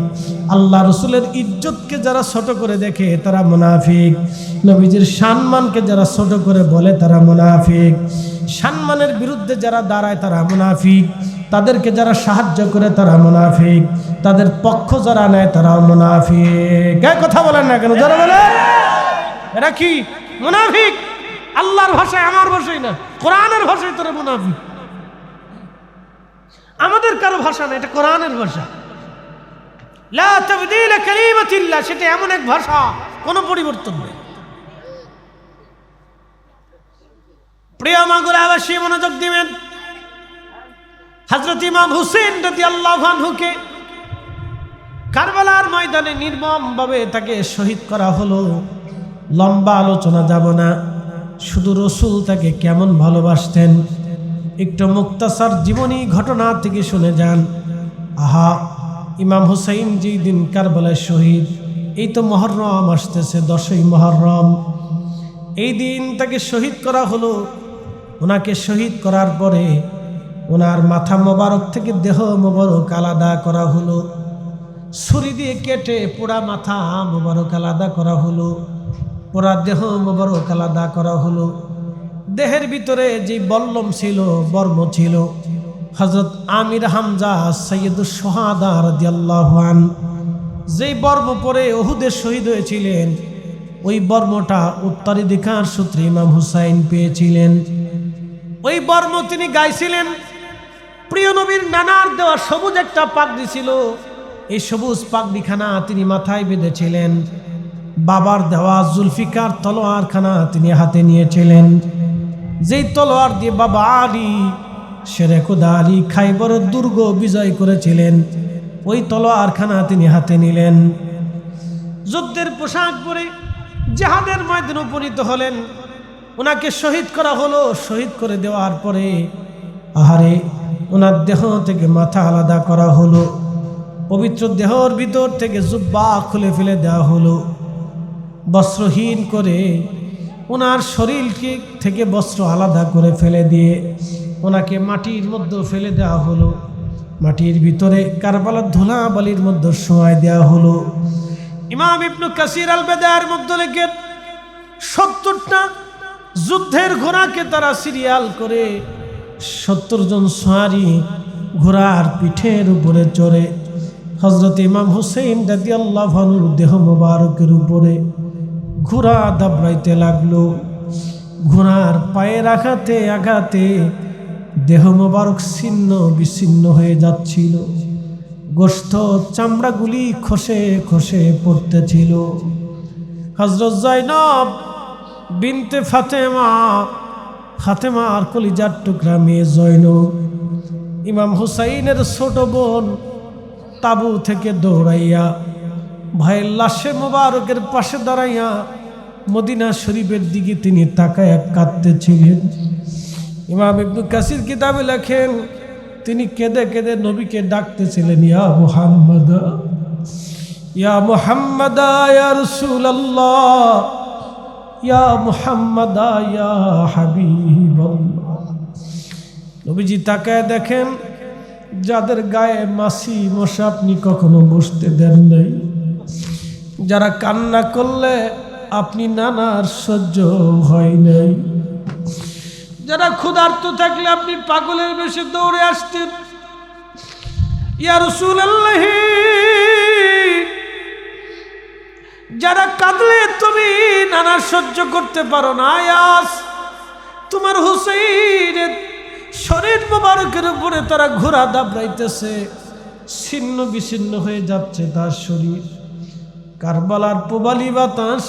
আল্লাহ রসুলের ইজ্জতকে যারা ছোট করে দেখে তারা মুনাফিক, নবীজির সম্মানকে যারা ছোট করে বলে তারা মুনাফিক, সম্মানের বিরুদ্ধে যারা দাঁড়ায় তারা মুনাফিক, তাদেরকে যারা সাহায্য করে তারা মুনাফিক, তাদের পক্ষ যারা নেয় তারা মুনাফিক। গায়ে কথা বলেন না কেন? যারা বলে এরা কি মুনাফিক? আল্লাহর ভাষায়, আমার ভাষায় না, কোরআনের ভাষায় তোরা মুনাফিক। আমাদের কারো ভাষা না, এটা কোরআনের ভাষা। লা তাবদীলা কালিমাতিল্লাহ, সেটা এমন এক ভাষা, কোনো পরিবর্তন নেই। প্রিয় মাগুরাবাসী মনোযোগ দিবেন, হযরত ইমাম হুসেন রাদিয়াল্লাহু আনহুকে কারবালার ময়দানে নির্মমভাবে তাকে শহীদ করা হলো। লম্বা আলোচনা যাব না, শুধু রসুল তাকে কেমন ভালোবাসতেন একটু মুক্তাসার জীবনী ঘটনা থেকে শুনে যান। আহা, ইমাম হুসাইন যেই দিন কারবালায় শহীদ, এই তো মুহররম আসতেছে, 10ই মুহররম, এই দিন তাকে শহীদ করা হলো। ওনাকে শহীদ করার পরে ওনার মাথা মোবারক থেকে দেহ মোবারক আলাদা করা হলো, ছুরি দিয়ে কেটে পোড়া মাথা মোবারক আলাদা করা হলো, পোড়া দেহ মোবারক আলাদা করা হলো। দেহের ভিতরে যে বল্লম ছিল, বর্ম ছিল, হযরত আমির হামজা সৈয়দুস শুহাদা রাদিয়াল্লাহু আনহু যেই বর্ম পরে উহুদে শহীদ হয়েছিলেন, ওই বর্মটা উত্তরাধিকার সূত্রে ইমাম হুসাইন পেয়েছিলেন। ওই বর্ম তিনি গাইছিলেন। প্রিয় নবীর নানার দেওয়া সবুজ একটা পাগড়ি ছিল, এই সবুজ পাগড়িখানা তিনি মাথায় বেঁধেছিলেন। বাবার দেওয়া জুলফিকার তলোয়ারখানা তিনি হাতে নিয়েছিলেন, যেই তলোয়ার দিয়ে বাবা আলী শেরে খুদা আলী খাইবর দুর্গ বিজয় করেছিলেন, ওই তলোয়ারখানা তিনি হাতে নিলেন। যুদ্ধের পোশাক পরে জিহাদের ময়দানে উপনীত হলেন। ওনাকে শহীদ করা হলো। শহীদ করে দেওয়ার পরে আহারে ওনার দেহ থেকে মাথা আলাদা করা হলো, পবিত্র দেহর ভিতর থেকে জুব্বা খুলে ফেলে দেওয়া হলো, বস্ত্রহীন করে ওনার শরীরকে থেকে বস্ত্র আলাদা করে ফেলে দিয়ে ওনাকে মাটির মধ্যে ফেলে দেওয়া হলো। মাটির ভিতরে কারবালার ধুলাবালির মধ্যে শোয়াই দেওয়া হলো। ইমাম ইবনু কাসির আল বেদায়ের মধ্যে লেখেন 70টা যুদ্ধের ঘোড়াকে তারা সিরিয়াল করে 70 জন সোয়ারি ঘোড়ার পিঠের উপরে চড়ে হযরত ইমাম হুসাইন রাদিয়াল্লাহু আনহুর দেহ মোবারকের উপরে ঘোড়া দাবড়াইতে লাগলো। ঘোড়ার পায়ের আঘাতে আঘাতে দেহ মোবারক ছিন্ন বিচ্ছিন্ন হয়ে যাচ্ছিল, গোশত চামড়াগুলি খসে খসে পড়তেছিল। হযরত যায়েনব বিনতে ফাতেমা, ফাতেমার কলিজার টুকরা মেয়ে যায়েনব, ইমাম হুসাইনের ছোট বোন, তাবু থেকে দৌড়াইয়া ভাইয়ের লাশে মোবারকের পাশে দাঁড়াইয়া মদিনা শরীফের দিকে তিনি তাকায়া কাঁদতেছিলেন। ইমাম ইবনে কাসির কিতাবে লেখেন, তিনি কেঁদে কেঁদে নবীকে ডাকতেছিলেন, ইয়া মুহাম্মদ, ইয়া মুহাম্মদ, ইয়া রাসূলুল্লাহ, ইয়া মুহাম্মদ, ইয়া হাবিবাল্লাহ। নবীজি তাকায় দেখেন, যাদের গায়ে মাছি মশা আপনি কখনো বসতে দেন নাই, যারা কান্না করলে আপনি নানার সহ্য হয় নাই, যারা ক্ষুধার্ত থাকলে আপনি পাগলের বেশে দৌড়ে আসতেন, ইয়া রাসূলুল্লাহ, যারা কাঁদলে তুমি নানা সহ্য করতে পারো না, আয়াস তোমার হুসাইনের শরীর মোবারকের উপরে তারা ঘোড়া দাবড়াইতেছে, ছিন্ন বিচ্ছিন্ন হয়ে যাচ্ছে তার শরীর। কারবালার পোবালি বাতাস,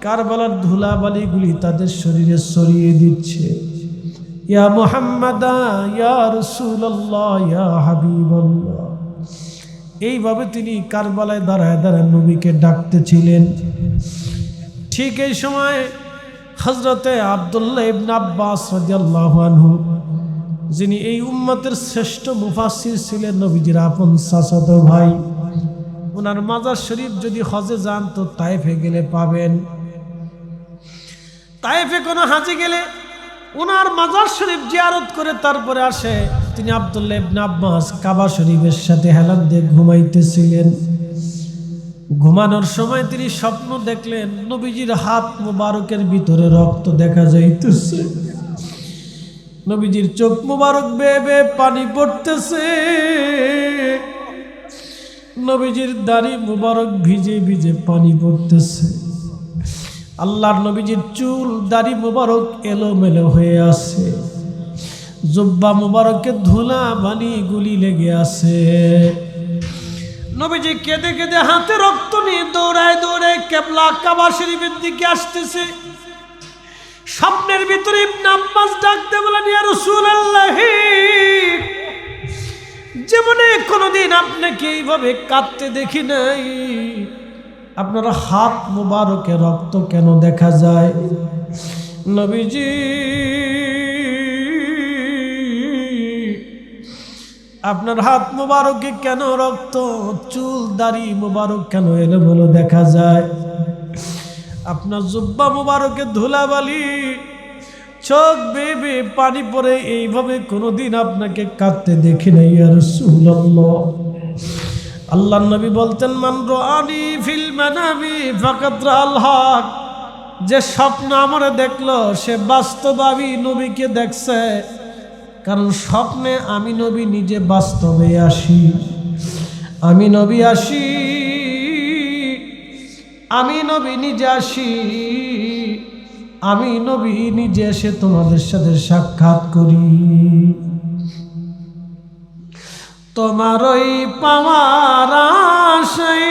কারবালার ধুলাবালিগুলি তাদের শরীরে ছড়িয়ে দিচ্ছে। ইয়া মুহাম্মাদ, ইয়া রাসূলুল্লাহ, ইয়া হাবিবাল্লাহ। এইভাবে তিনি কারবালায় দাঁড়ায় দাঁড়ায় নবীকে ডাকতেছিলেন। ঠিক এই সময় হযরতে আব্দুল্লাহ ইবনে আব্বাস রাদিয়াল্লাহু আনহু, যিনি এই উম্মতের শ্রেষ্ঠ মুফাসসির ছিলেন, নবীজির আপন চাচাতো ভাই, ওনার মাজার শরীফ যদি হজে যান তো তায়েফে গেলে পাবেন। তায়েফে কোনো হাজি গেলে ওনার মাজার শরীফ জিয়ারত করে তারপরে আসে। তিনি আব্দুল্লাহ ইবনে আব্বাস কাবা শরীফের সাথে হেলান দিয়ে ঘুমাইতেছিলেন। ঘুমানোর সময় তিনি স্বপ্ন দেখলেন, নবীজির হাত মুবারকের ভিতরে রক্ত দেখা যাইতেছে, নবীজির চোখ মুবারক বেয়ে বেয়ে পানি পড়তেছে, নবীজির দাড়ি মুবারক ভিজে ভিজে পানি পড়তেছে, আল্লাহর নবীজির চুল দাড়ি মুবারক এলোমেলো হয়ে আছে, জুব্বা মুবারকে ধুলা বালি গুলি লেগে আছে। নবীজি কেঁদে কেঁদে হাতে রক্ত নিয়ে দৌড়ায় দৌড়ায় কেবলা কাবা শরীফের দিকে আসতেছে। স্বপ্নের ভিতরে ইবনে আব্বাস ডাকতে বলেন, ইয়া রাসূলুল্লাহ, জীবনে কোনোদিন আপনাকে এইভাবে কাঁদতে দেখি নাই, আপনার হাত মুবারকে রক্ত কেন দেখা যায়? নবীজি, আপনার হাত মুবারকে কেন রক্ত, চুল দাড়ি মুবারক কেন এলোমেলো দেখা যায়? আপনার জুব্বা মুবারকে ধুলাবালি, চোখ বেয়ে বেয়ে পানি পড়ে, এইভাবে কোনোদিন আপনাকে কাঁদতে দেখি নাই ইয়া রাসূলুল্লাহ। আল্লাহর নবী বলতেন, মান রাআনি ফিল মানামি ফাকাদ রাআল হক, যে স্বপ্ন আমারে দেখলো সে বাস্তব আমি নবীকে দেখছে, কারণ স্বপ্নে আমি নবী নিজে বাস্তবে আসি, আমি নবী আসি, আমি নবী নিজে আসি, আমি নবী নিজে এসে তোমাদের সাথে সাক্ষাৎ করি। তোমার ওই পাওয়ার আশায়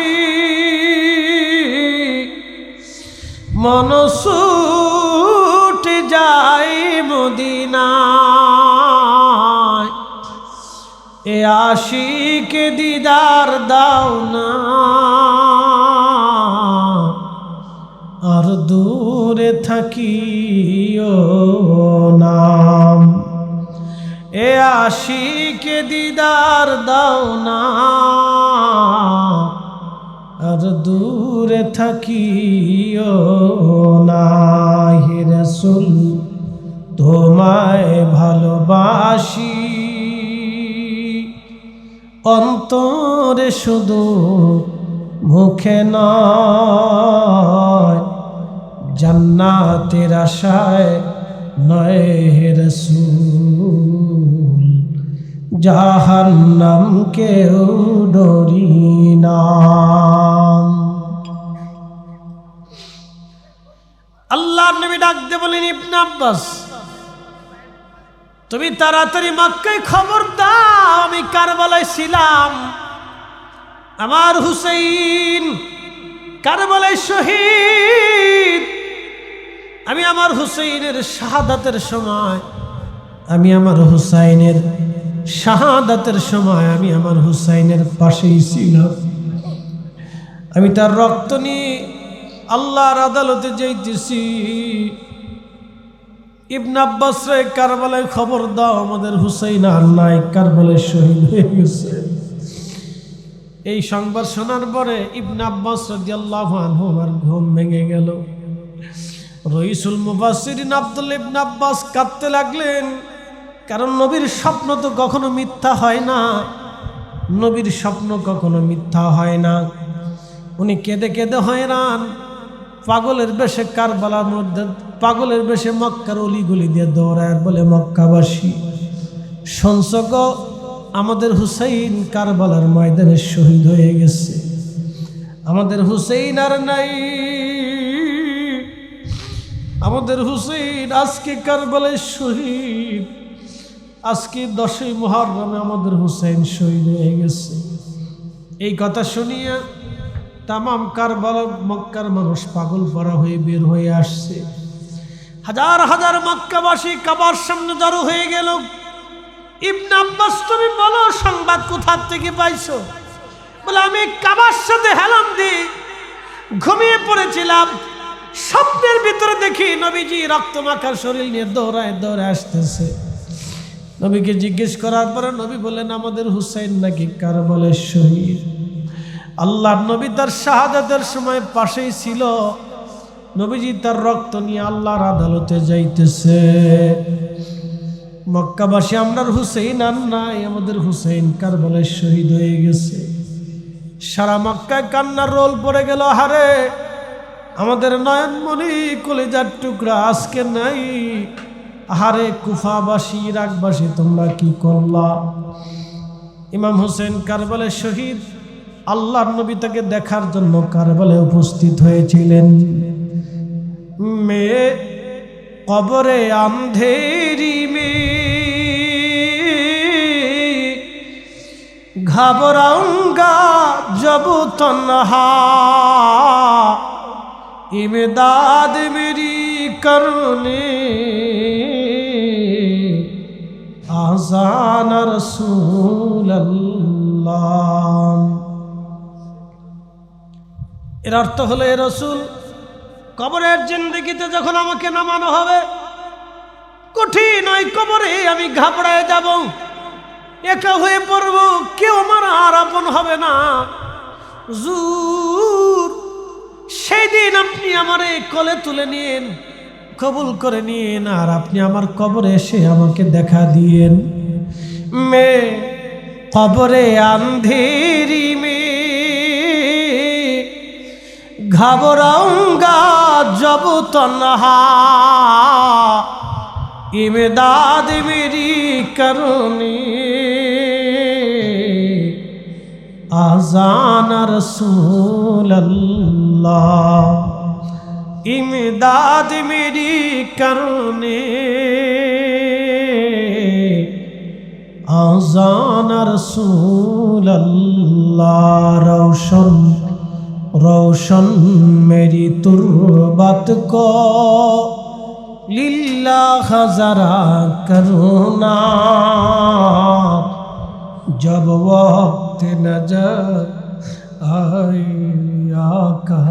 মন ছুটে যায় মদিনায়, এ আশিকে দিদার দাও না, আর দূরে থাকিও নাম, এ আশিকে দিদার দাও না, আর দূরে থাকিও না। হে রাসূল, তোমায় ভালোবাসি, অন্তরে শুধু মুখে নয়, জান্নাতের আশায় নয় হে রাসূল, জাহান্নাম কেউ ডরি না। আল্লাহর নবী ডাকতে বলেন, ইবনে আব্বাস, তুমি তাড়াতাড়ি মক্কায় খবর দাও, আমি কারবালায় ছিলাম, আমার হুসাইন কারবালায় শহীদ। আমি আমার হুসাইনের শাহাদাতের সময়, আমি আমার হুসাইনের শাহাদাতের সময় আমি আমার হুসাইনের পাশেই ছিলাম। আমি তার রক্ত নিয়ে আল্লাহর আদালতে যাইতেছি। ইবনে আব্বাস রে কারবালায় খবর দাও, আমাদের হুসাইন আর নাই, কারবালায় শহীদ হয়ে গেছে। এই সংবাদ শোনার পরে ইবনে আব্বাস রাদিয়াল্লাহু আনহু আর ঘুম ভেঙে গেল। রইসুল মুফাসসিরিন আব্দুল্লাহ ইবনে আব্বাস কাঁদতে লাগলেন, কারণ নবীর স্বপ্ন তো কখনো মিথ্যা হয় না, নবীর স্বপ্ন কখনো মিথ্যা হয় না। উনি কেঁদে কেঁদে হয়রান, পাগলের বেশে কারবালার মধ্যে, পাগলের বেশে মক্কার অলিগলি দিয়ে দৌড়ায় আর বলে, মক্কাবাসী শুনছ গো, আমাদের হুসাইন কারবালার ময়দানে শহীদ হয়ে গেছে। আমাদের হুসাইন আর নাই, আমাদের হুসাইন আজকে কারবালায় শহীদ। আজকে 10ই মুহররমে আমাদের হুসাইন শহীদ হয়ে গেছে। এই কথা শুনিয়া তামাম কারবালা মক্কার মানুষ পাগল পরা হয়ে বের হয়ে আসছে। হাজার হাজার মক্কাবাসী কাবার সামনে জড়ো হয়ে গেল। ইবনে আব্বাস, তুমি বলো সংবাদ কোথা থেকে পাইছো? বলে, আমি কাবার সাথে হেলাম দিয়ে ঘুমিয়ে পড়েছিলাম, স্বপ্নের ভিতরে দেখি নবীজি রক্তমাখার শরীর নিয়ে দৌড়ায় দৌড়ায় আসতেছে। নবীকে জিজ্ঞেস করার পরে নবী বললেন, আমাদের হুসাইন নাকি কারবালায় শহীদ। আল্লাহর নবী তার শাহাদাতের সময় পাশেই ছিল। নবীজি তার রক্ত নিয়ে আল্লাহর আদালতে যাইতেছে। মক্কাবাসী, আমরার হুসাইন আর নাই, আমাদের হুসাইন কারবালায় শহীদ হয়ে গেছে। সারা মক্কায় কান্নার রোল পড়ে গেল। হারে আমাদের নয়নমণি কলিজার টুকরা আজকে নাই। আহারে কুফাবাসী, ইরাকবাসী, তোমরা কি করলা? ইমাম হুসেন কারবালায় শহীদ। আল্লাহর নবী তাকে দেখার জন্য কারবালায় উপস্থিত হয়েছিলেন। মেয়ে কবরে আন্ধেরি মে ঘাবরাউঙ্গা জব তন্হা, ইমদাদ মেরি করনে আযান রাসূলুল্লাহ। এর অর্থ হলো, এ রাসূল, কবরের জিন্দেগিতে যখন আমাকে নামানো হবে, কঠিন ওই কবরে আমি ঘাবড়ায় যাব, একা হয়ে পড়ব, কেউ আমার আর আপন হবে না। হুজুর, সেই দিন আপনি আমারে কোলে তুলে নিন, কবুল করে নিন, আর আপনি আমার কবরে এসে আমাকে দেখা দিয়েন। মে কবরে আন্ধেরি মে ঘাবরাউঙ্গা জব তন্হা, ইমদাদ মেরি করনি আযান রাসূলুল্লাহ, ইমদাদ মেরি করনি আযান রাসূলুল্লাহ। রৌशन रोशन मेरी तुर्बत को लिल्लाह जरा करना, जब वक्त नजर आए आका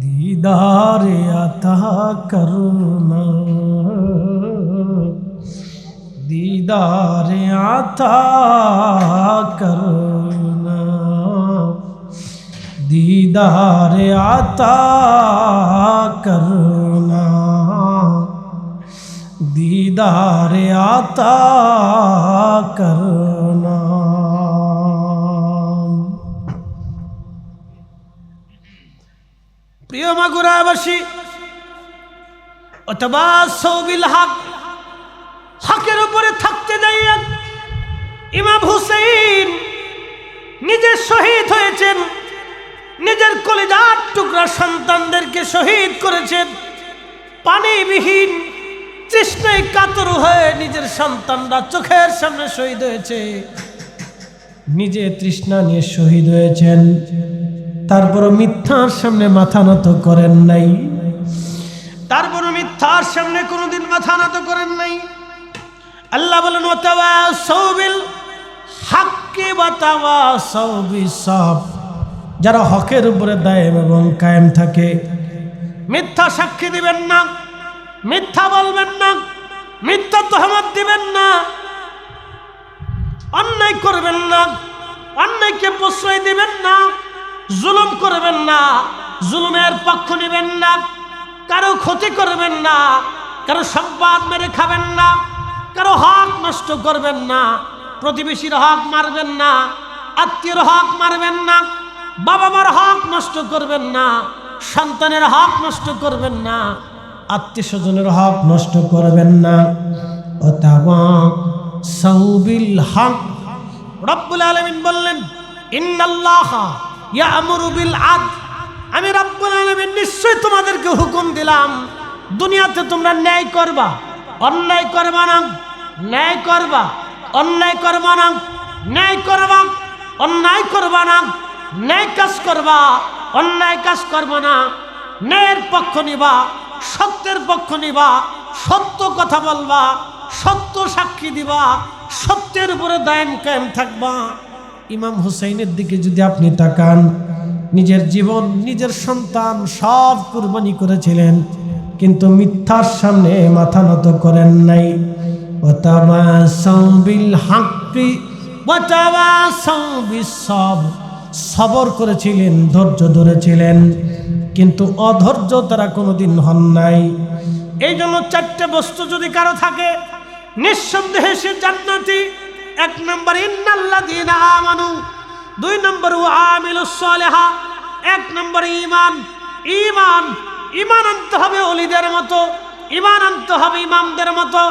दीदार अता करना, दीदार अता करना, दीदार आता करना, दीदार आता करना। প্রিয় মাগুরাবাসী, ওয়াতাবাসাউ বিল হক, হকের উপরে থাকতে যাইয়া ইমাম হুসাইন নিজে শহীদ হয়েছেন, নিজের কলিজার টুকরা সন্তানদেরকে শহীদ করেছেন। পানিবিহীন তৃষ্ণায় কাতর হয়ে নিজের সন্তানরা চোখের সামনে শহীদ হয়েছে, নিজে তৃষ্ণা নিয়ে শহীদ হয়েছেন। তারপর মিথ্যার সামনে মাথা নত করেন নাই, তারপর মিথ্যার সামনে কোনোদিন মাথা নত করেন নাই। আল্লাহ বলেন ওয়াতাওয়াসাউ বিল হাক্কি ওয়াতাওয়াসাউ বিস-সাবর, যারা হকের উপরে দায়েম এবং কায়েম থাকে। মিথ্যা সাক্ষী দিবেন না, মিথ্যা বলবেন না, মিথ্যা তহমত দিবেন না, অন্যায় করবেন না, অন্যায়কে প্রশ্রয় দিবেন না, জুলুম করবেন না, জুলুমের পক্ষ নেবেন না, কারো ক্ষতি করবেন না, কারো সম্পদ মেরে খাবেন না, কারো হক নষ্ট করবেন না, প্রতিবেশীর হক মারবেন না, আত্মীয়র হক মারবেন না, বাবা মার হক নষ্ট করবেন না, সন্তানের হক নষ্ট করবেন না, আত্মীয় স্বজনের হক নষ্ট করবেন না। ওয়াতাওয়াসাউ বিল হক, রব্বুল আলামিন বললেন ইন্নাল্লাহা ইয়া'মুরু বিল আদল, আমি রব্বুল আলামিন নিশ্চয় তোমাদেরকে হুকুম দিলাম দুনিয়াতে তোমরা ন্যায় করবা, অন্যায় করবা না, ন্যায় করবা, অন্যায় করবা না, ন্যায় করবা, অন্যায় করবা না, ন্যায় কাজ করবা, অন্যায় কাজ করবা না, ন্যায়ের পক্ষ নিবা, সত্যের পক্ষ নিবা, সত্য কথা বলবা, সত্য সাক্ষী দিবা, সত্যের উপরে দায়েম কায়েম থাকবা। ইমাম হুসাইনের দিকে যদি আপনি তাকান, নিজের জীবন, নিজের সন্তান সব কুরবানি করেছিলেন, কিন্তু মিথ্যার সামনে মাথা নত করেন নাই। ওয়াতাওয়াসাউ বিল হাক্কি ওয়াতাওয়াসাউ বিস-সাবর, সবর করেছিলেন, ধৈর্য ধরেছিলেন, কিন্তু অধৈর্য তারা কোনোদিন হন নাই। এই জন্য চারটে বস্তু যদি কারো থাকে, নিঃসন্দেহে সে জান্নাতি। এক নম্বর ইন্নাল্লাযীনা আমানু, দুই নম্বর ওয়া আমিলুস সালিহা, এক নম্বর ঈমান। ঈমান, ঈমান আনতে হবে ওলিদের মতো, ঈমান আনতে হবে ইমামদের মতো,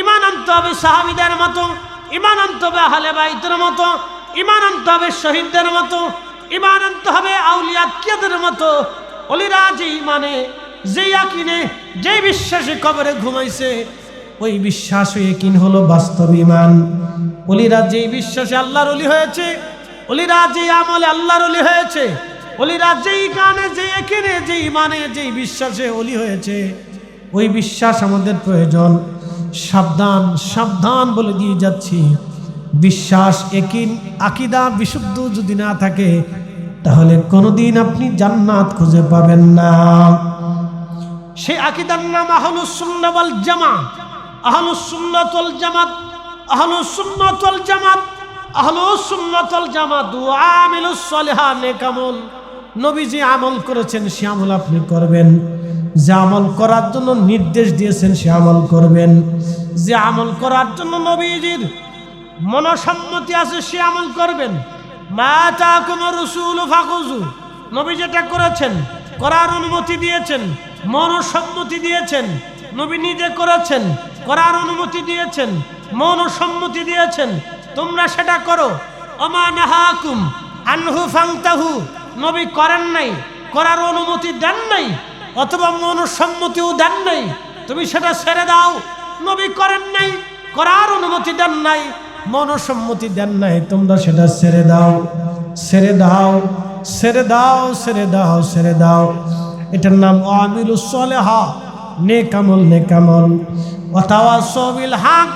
ঈমান আনতে হবে সাহাবীদের মতো, ঈমান আনতে হবে আহলে বাইতের মতো, ঈমান আনতে হবে শহীদদের মতো, ঈমান আনতে হবে আউলিয়া কিয়াদের মতো। ওলিরা যে ঈমানে, যে ইয়াকিনে, যে বিশ্বাসে কবরে ঘুমাইছে, ওই বিশ্বাস ও ইয়াকিন হলো বাস্তব ঈমান। ওলিরা যেই বিশ্বাসে আল্লাহর ওলি হয়েছে, ওলিরা যেই আমলে আল্লাহর ওলি হয়েছে, ওলিরা যেই গানে, যে ইয়াকিনে, যে ঈমানে, যেই বিশ্বাসে ওলি হয়েছে, ওই বিশ্বাস আমাদের প্রয়োজন। সাবধান, সাবধান বলে দিয়ে যাচ্ছি, বিশ্বাস, ইয়াকিন, আকীদা বিশুদ্ধ যদি না থাকে, তাহলে কোনোদিন আপনি জান্নাত খুঁজে পাবেন না। সেই আকীদার নাম আহলুস সুন্নাহ ওয়াল জামাত। আহলুস সুন্নাত ওয়াল জামাত, আহলুস সুন্নাত ওয়াল জামাত, আহলুস সুন্নাত ওয়াল জামাত ওয়া আমিলুস সালিহা, নেক আমল। নবীজি আমল করেছেন, সে আমল আপনি করবেন। যে আমল করার জন্য নির্দেশ দিয়েছেন, সে আমল করবেন। যে আমল করার জন্য নবীজির মনসম্মতি আছে, সে আমল করবেন। মা আতাকুমুর রাসূলু ফাখুযু, নবী যেটা করেছেন, করার অনুমতি দিয়েছেন, মনসম্মতি দিয়েছেন, নবী নিজে করেছেন, করার অনুমতি দিয়েছেন, মনসম্মতি দিয়েছেন, তোমরা সেটা করো। ওমা নাহাকুম আনহু ফান্তাহু, নবী করেন নাই, করার অনুমতি দেন নাই, অথবা মনসম্মতিও দেন নাই, তুমি সেটা ছেড়ে দাও। নবী করেন নাই, করার অনুমতি দেন নাই, মনসম্মতি দেন নাই, তোমরা সেটা ছেড়ে দাও, ছেড়ে দাও, ছেড়ে দাও, ছেড়ে দাও, ছেড়ে দাও। এটার নাম আমিলুস সালিহা, নেক আমল, নেক আমল। ওয়াতাওয়াসাউ বিল হক,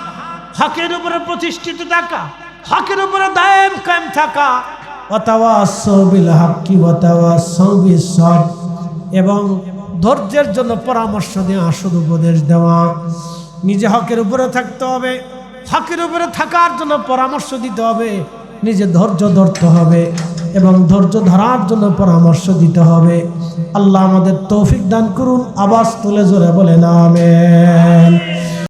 হকের উপরে প্রতিষ্ঠিত থাকা, হকের উপরে দায়েম কায়েম থাকা। ওয়াতাওয়াসাউ বিল হাক্কি ওয়াতাওয়াসাউ বিস-সাবর, এবং ধৈর্যের জন্য পরামর্শ দেওয়া, আসল উপদেশ দেওয়া। নিজে হকের উপরে থাকতে হবে, হকের উপরে থাকার জন্য পরামর্শ দিতে হবে, নিজে ধৈর্য ধরতে হবে এবং ধৈর্য ধরার জন্য পরামর্শ দিতে হবে। আল্লাহ আমাদের তৌফিক দান করুন। আওয়াজ তুলে জোরে বলেন আমিন।